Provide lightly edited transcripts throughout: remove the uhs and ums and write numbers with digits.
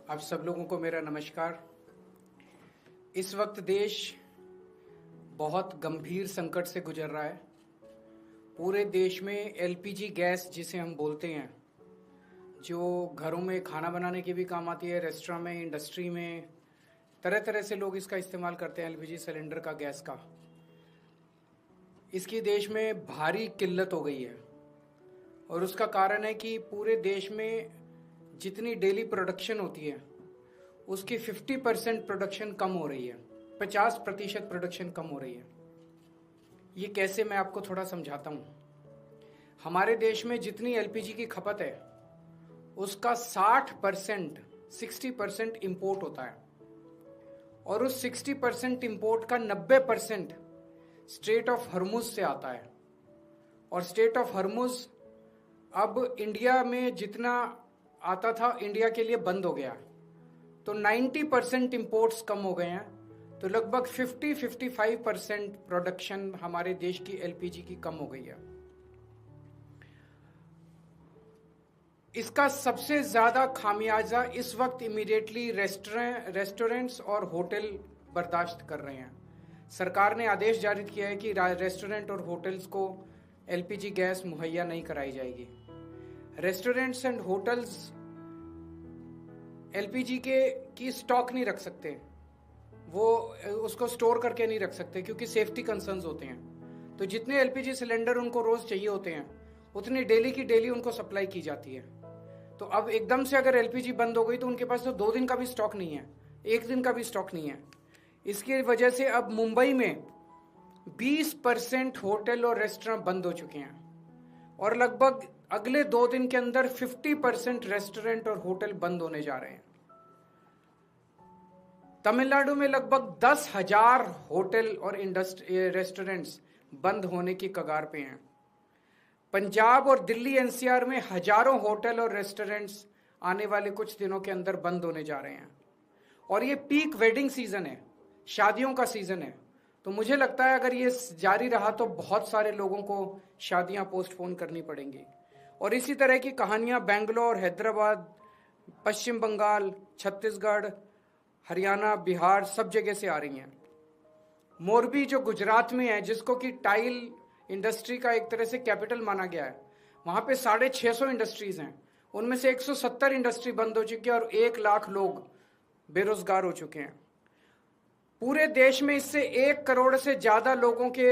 आप सब लोगों को मेरा नमस्कार। इस वक्त देश बहुत गंभीर संकट से गुजर रहा है। पूरे देश में एलपीजी गैस जिसे हम बोलते हैं, जो घरों में खाना बनाने के भी काम आती है, रेस्टोरेंट में, इंडस्ट्री में, तरह तरह से लोग इसका इस्तेमाल करते हैं, एलपीजी सिलेंडर का, गैस का। इसकी देश में भारी किल्लत हो गई है और उसका कारण है कि पूरे देश में जितनी डेली प्रोडक्शन होती है उसकी 50% प्रोडक्शन कम हो रही है, 50% प्रोडक्शन कम हो रही है। ये कैसे, मैं आपको थोड़ा समझाता हूँ। हमारे देश में जितनी एलपीजी की खपत है उसका 60% इंपोर्ट होता है और उस 60% इंपोर्ट का 90% स्ट्रेट ऑफ हॉर्मुज से आता है। और स्ट्रेट ऑफ हॉर्मुज अब इंडिया में जितना आता था इंडिया के लिए बंद हो गया, तो 90% इंपोर्ट्स कम हो गए हैं। तो लगभग 50-55% प्रोडक्शन हमारे देश की एलपीजी की कम हो गई है। इसका सबसे ज्यादा खामियाजा इस वक्त इमीडिएटली रेस्टोरेंट्स और होटल बर्दाश्त कर रहे हैं। सरकार ने आदेश जारी किया है कि रेस्टोरेंट और होटल्स को एलपीजी गैस मुहैया नहीं कराई जाएगी। रेस्टोरेंट्स एंड होटल्स एलपीजी की स्टॉक नहीं रख सकते, वो उसको स्टोर करके नहीं रख सकते क्योंकि सेफ्टी कंसर्न्स होते हैं। तो जितने एलपीजी सिलेंडर उनको रोज चाहिए होते हैं उतनी डेली की डेली उनको सप्लाई की जाती है। तो अब एकदम से अगर एलपीजी बंद हो गई तो उनके पास तो 2 दिन का भी स्टॉक नहीं है, 1 दिन का भी स्टॉक नहीं है। इसकी वजह से अब मुंबई में 20% होटल और रेस्टोरेंट बंद हो चुके हैं और लगभग अगले 2 दिन के अंदर 50% रेस्टोरेंट और होटल बंद होने जा रहे हैं। तमिलनाडु में लगभग 10,000 होटल और रेस्टोरेंट्स बंद होने की कगार पे हैं। पंजाब और दिल्ली एनसीआर में हजारों होटल और रेस्टोरेंट्स आने वाले कुछ दिनों के अंदर बंद होने जा रहे हैं। और ये पीक वेडिंग सीजन है, शादियों का सीजन है। तो मुझे लगता है अगर ये जारी रहा तो बहुत सारे लोगों को शादियां पोस्टपोन करनी पड़ेंगी। और इसी तरह की कहानियां बेंगलोर, हैदराबाद, पश्चिम बंगाल, छत्तीसगढ़, हरियाणा, बिहार, सब जगह से आ रही हैं। मोरबी जो गुजरात में है, जिसको कि टाइल इंडस्ट्री का एक तरह से कैपिटल माना गया है, वहां पे 650 इंडस्ट्रीज हैं। उनमें से 170 इंडस्ट्री बंद हो चुकी है और 1 लाख लोग बेरोजगार हो चुके हैं। पूरे देश में इससे 1 करोड़ से ज्यादा लोगों के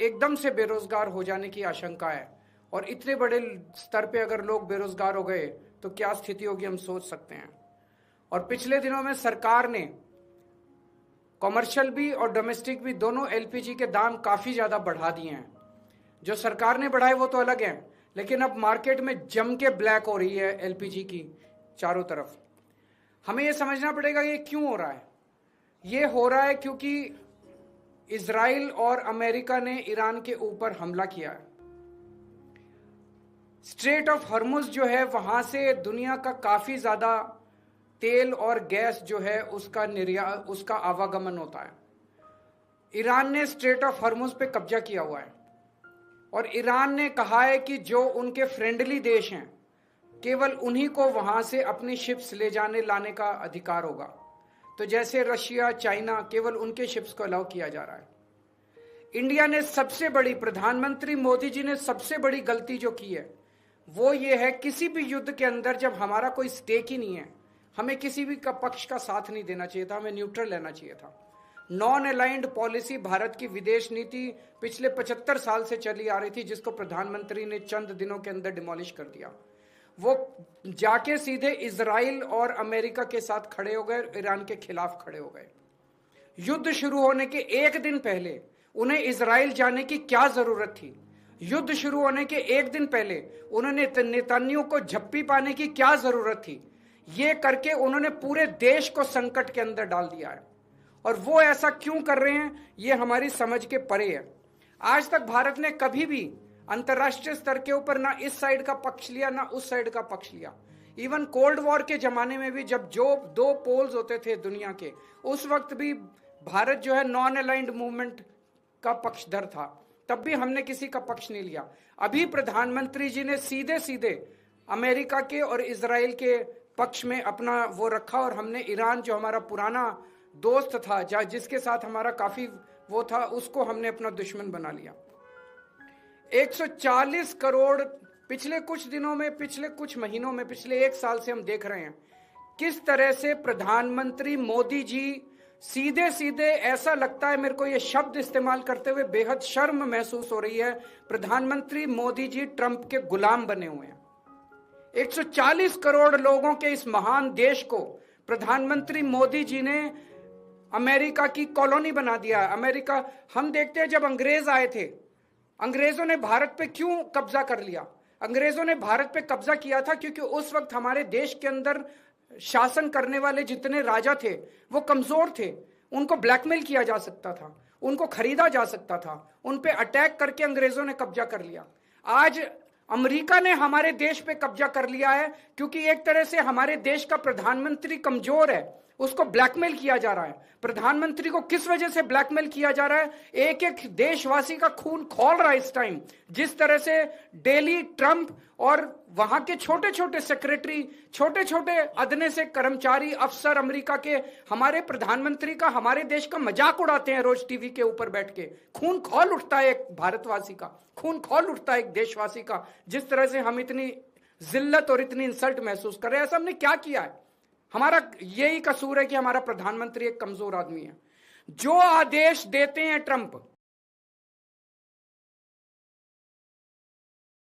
एकदम से बेरोजगार हो जाने की आशंका है। और इतने बड़े स्तर पे अगर लोग बेरोजगार हो गए तो क्या स्थिति होगी, हम सोच सकते हैं। और पिछले दिनों में सरकार ने कॉमर्शियल भी और डोमेस्टिक भी दोनों एलपीजी के दाम काफी ज्यादा बढ़ा दिए हैं। जो सरकार ने बढ़ाए वो तो अलग है, लेकिन अब मार्केट में जम के ब्लैक हो रही है एलपीजी की चारों तरफ। हमें यह समझना पड़ेगा ये क्यों हो रहा है। ये हो रहा है क्योंकि इजराइल और अमेरिका ने ईरान के ऊपर हमला किया है। स्ट्रेट ऑफ हॉर्मुज जो है, वहां से दुनिया का काफी ज्यादा तेल और गैस जो है उसका आवागमन होता है। ईरान ने स्ट्रेट ऑफ हॉर्मुज पे कब्जा किया हुआ है और ईरान ने कहा है कि जो उनके फ्रेंडली देश हैं केवल उन्हीं को वहां से अपनी शिप्स ले जाने लाने का अधिकार होगा। तो जैसे रशिया, चाइना, केवल उनके शिप्स को अलाउ किया जा रहा है। इंडिया ने प्रधानमंत्री मोदी जी ने सबसे बड़ी गलती जो की है वो ये है, किसी भी युद्ध के अंदर जब हमारा कोई स्टेक ही नहीं है, हमें किसी भी पक्ष का साथ नहीं देना चाहिए था, हमें न्यूट्रल रहना चाहिए था। नॉन अलाइंड पॉलिसी भारत की विदेश नीति पिछले 75 साल से चली आ रही थी, जिसको प्रधानमंत्री ने चंद दिनों के अंदर डिमोलिश कर दिया। वो जाके सीधे इजराइल और अमेरिका के साथ खड़े हो गए, ईरान के खिलाफ खड़े हो गए। युद्ध शुरू होने के 1 दिन पहले उन्हें इजराइल जाने की क्या जरूरत थी? युद्ध शुरू होने के 1 दिन पहले उन्होंने नेतन्याहू को झप्पी पाने की क्या जरूरत थी? ये करके उन्होंने पूरे देश को संकट के अंदर डाल दिया है। और वो ऐसा क्यों कर रहे हैं ये हमारी समझ के परे है। आज तक भारत ने कभी भी अंतर्राष्ट्रीय स्तर के ऊपर ना इस साइड का पक्ष लिया ना उस साइड का पक्ष लिया। इवन कोल्ड वॉर के जमाने में भी जब जो 2 पोल्स होते थे दुनिया के, उस वक्त भी भारत जो है नॉन अलाइंड मूवमेंट का पक्षधर था। तब भी हमने किसी का पक्ष नहीं लिया। अभी प्रधानमंत्री जी ने सीधे सीधे अमेरिका के और इजराइल के पक्ष में अपना वो रखा, और हमने ईरान जो हमारा पुराना दोस्त था, जिसके साथ हमारा काफी वो था, उसको हमने अपना दुश्मन बना लिया। 140 करोड़ पिछले कुछ दिनों में, पिछले कुछ महीनों में, पिछले 1 साल से हम देख रहे हैं किस तरह से प्रधानमंत्री मोदी जी सीधे सीधे, ऐसा लगता है मेरे को ये शब्द इस्तेमाल करते हुए बेहद शर्म महसूस हो रही है, प्रधानमंत्री मोदी जी ट्रंप के गुलाम बने हुए हैं। 140 करोड़ लोगों के इस महान देश को प्रधानमंत्री मोदी जी ने अमेरिका की कॉलोनी बना दिया। अमेरिका, हम देखते हैं जब अंग्रेज आए थे, अंग्रेजों ने भारत पे क्यों कब्जा कर लिया? अंग्रेजों ने भारत पे कब्जा किया था क्योंकि उस वक्त हमारे देश के अंदर शासन करने वाले जितने राजा थे वो कमजोर थे, उनको ब्लैकमेल किया जा सकता था, उनको खरीदा जा सकता था, उन पे अटैक करके अंग्रेजों ने कब्जा कर लिया। आज अमेरिका ने हमारे देश पे कब्जा कर लिया है क्योंकि एक तरह से हमारे देश का प्रधानमंत्री कमजोर है, उसको ब्लैकमेल किया जा रहा है। प्रधानमंत्री को किस वजह से ब्लैकमेल किया जा रहा है? एक एक देशवासी का खून खौल रहा है इस टाइम। जिस तरह से डेली ट्रंप और वहां के छोटे छोटे सेक्रेटरी, छोटे छोटे अदने से कर्मचारी, अफसर अमेरिका के हमारे प्रधानमंत्री का, हमारे देश का मजाक उड़ाते हैं रोज टीवी के ऊपर बैठ के। खून खौल उठता है एक भारतवासी का, खून खौल उठता है एक देशवासी का, जिस तरह से हम इतनी जिल्लत और इतनी इंसल्ट महसूस कर रहे हैं। ऐसा हमने क्या किया है? हमारा यही कसूर है कि हमारा प्रधानमंत्री एक कमजोर आदमी है। जो आदेश देते हैं ट्रंप,